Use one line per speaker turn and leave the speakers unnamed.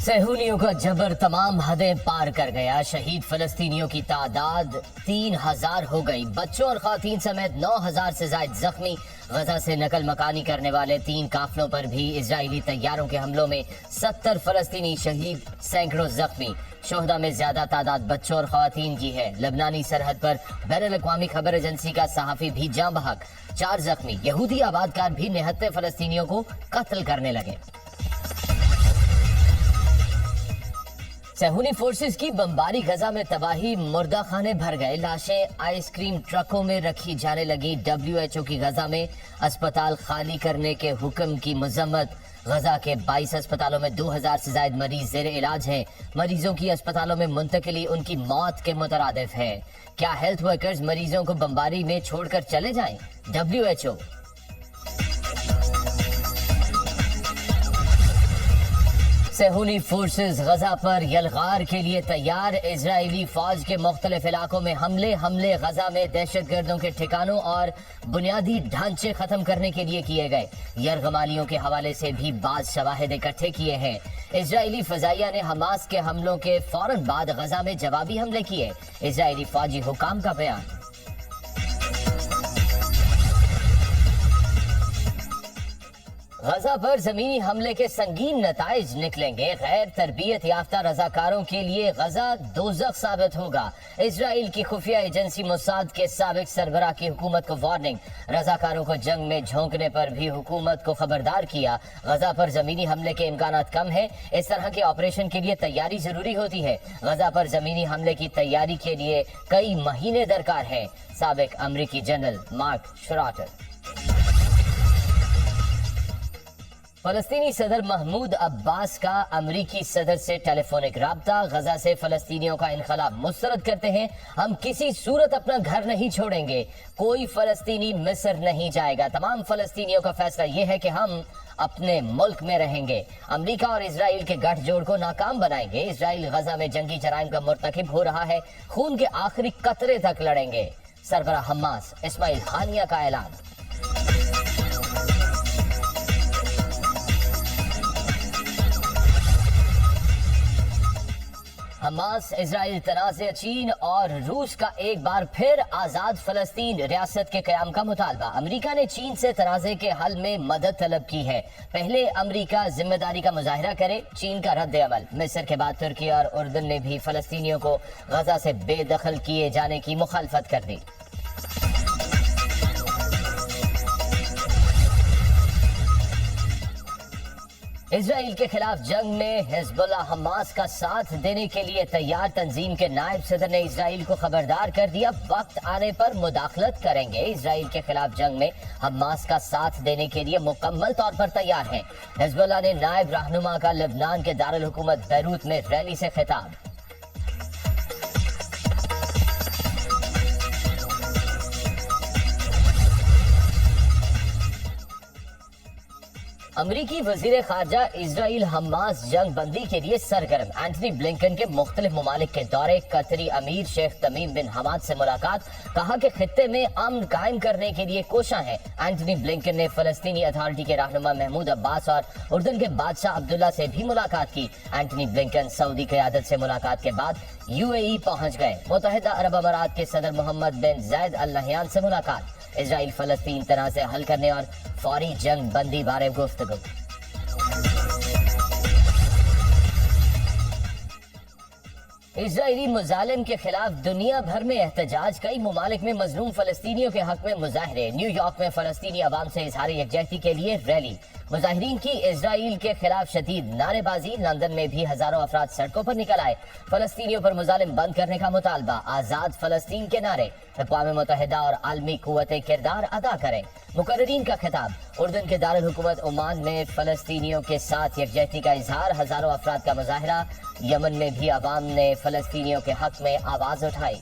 صہیونیوں کا جبر تمام حدیں پار کر گیا. شہید فلسطینیوں کی تعداد 3000 ہو گئی. بچوں اور خواتین سمیت 9000 سے زائد زخمی. غزہ سے نقل مکانی کرنے والے 3 قافلوں پر بھی اسرائیلی طیاروں کے حملوں میں 70 فلسطینی شہید، سینکڑوں زخمی. شہداء میں زیادہ تعداد بچوں اور خواتین کی ہے. لبنانی سرحد پر بین الاقوامی خبر ایجنسی کا صحافی بھی جاں بحق. 4 زخمی. یہودی آبادکار بھی نہتے فلسطینیوں کو قتل کرنے لگے. صہیونی فورسز کی بمباری. غزہ میں تباہی، مردہ خانے بھر گئے. لاشیں آئس کریم ٹرکوں میں رکھی جانے لگی. WHO کی غزہ میں اسپتال خالی کرنے کے حکم کی مذمت. غزہ کے 22 اسپتالوں میں 2000 سے زائد مریض زیر علاج ہیں. مریضوں کی اسپتالوں میں منتقلی ان کی موت کے مترادف ہے. کیا ہیلتھ ورکرز مریضوں کو بمباری میں چھوڑ کر چلے جائیں؟ WHO. صہیونی فورسز غزہ پر یلغار کے لیے تیار. اسرائیلی فوج کے مختلف علاقوں میں حملے غزہ میں دہشت گردوں کے ٹھکانوں اور بنیادی ڈھانچے ختم کرنے کے لیے کیے گئے. یرغمالیوں کے حوالے سے بھی بعض شواہد اکٹھے کیے ہیں. اسرائیلی فضائیہ نے حماس کے حملوں کے فوراً بعد غزہ میں جوابی حملے کیے. اسرائیلی فوجی حکام کا بیان. غزہ پر زمینی حملے کے سنگین نتائج نکلیں گے. غیر تربیت یافتہ رضاکاروں کے لیے غزہ دوزخ ثابت ہوگا. اسرائیل کی خفیہ ایجنسی موساد کے سابق سربراہ کی حکومت کو وارننگ. رضاکاروں کو جنگ میں جھونکنے پر بھی حکومت کو خبردار کیا. غزہ پر زمینی حملے کے امکانات کم ہیں. اس طرح کے آپریشن کے لیے تیاری ضروری ہوتی ہے. غزہ پر زمینی حملے کی تیاری کے لیے کئی مہینے درکار ہیں. سابق امریکی جنرل مارک شراٹر. فلسطینی صدر محمود عباس کا امریکی صدر سے ٹیلی فونک رابطہ. غزہ سے فلسطینیوں کا انخلا مسترد کرتے ہیں. ہم کسی صورت اپنا گھر نہیں چھوڑیں گے. کوئی فلسطینی مصر نہیں جائے گا. تمام فلسطینیوں کا فیصلہ یہ ہے کہ ہم اپنے ملک میں رہیں گے. امریکہ اور اسرائیل کے گٹھ جوڑ کو ناکام بنائیں گے. اسرائیل غزہ میں جنگی جرائم کا مرتکب ہو رہا ہے. خون کے آخری قطرے تک لڑیں گے. سربراہ حماس اسماعیل ہانیہ کا اعلان. حماس اسرائیل تنازع. چین اور روس کا ایک بار پھر آزاد فلسطین ریاست کے قیام کا مطالبہ. امریکہ نے چین سے تنازع کے حل میں مدد طلب کی ہے. پہلے امریکہ ذمہ داری کا مظاہرہ کرے. چین کا رد عمل. مصر کے بعد ترکی اور اردن نے بھی فلسطینیوں کو غزہ سے بے دخل کیے جانے کی مخالفت کر دی. اسرائیل کے خلاف جنگ میں حزب اللہ حماس کا ساتھ دینے کے لیے تیار. تنظیم کے نائب صدر نے اسرائیل کو خبردار کر دیا وقت آنے پر مداخلت کریں گے. اسرائیل کے خلاف جنگ میں حماس کا ساتھ دینے کے لیے مکمل طور پر تیار ہیں. حزب اللہ نے نائب رہنما کا لبنان کے دارالحکومت بیروت میں ریلی سے خطاب. امریکی وزیر خارجہ اسرائیل حماس جنگ بندی کے لیے سرگرم. اینٹنی بلنکن کے مختلف ممالک کے دورے. قطری امیر شیخ تمیم بن حماد سے ملاقات. کہا کہ خطے میں امن قائم کرنے کے لیے کوشاں ہیں. اینٹنی بلنکن نے فلسطینی اتھارٹی کے رہنما محمود عباس اور اردن کے بادشاہ عبداللہ سے بھی ملاقات کی. اینٹنی بلنکن سعودی قیادت سے ملاقات کے بعد UAE پہنچ گئے. متحدہ عرب امارات کے صدر محمد بن زید ال نہیان سے ملاقات. اسرائیل فلسطین تنازع حل کرنے اور فوری جنگ بندی بارے گفتگو. اسرائیلی مظالم کے خلاف دنیا بھر میں احتجاج. کئی ممالک میں مظلوم فلسطینیوں کے حق میں مظاہرے. نیو یارک میں فلسطینی عوام سے اظہار یکجہتی کے لیے ریلی. مظاہرین کی اسرائیل کے خلاف شدید نعرے بازی. لندن میں بھی ہزاروں افراد سڑکوں پر نکل آئے. فلسطینیوں پر مظالم بند کرنے کا مطالبہ. آزاد فلسطین کے نعرے. اقوام متحدہ اور عالمی قوتیں کردار ادا کریں. مقررین کا خطاب. اردن کے دارالحکومت عمان میں فلسطینیوں کے ساتھ یکجہتی کا اظہار. ہزاروں افراد کا مظاہرہ. یمن میں بھی عوام نے فلسطینیوں کے حق میں آواز اٹھائی.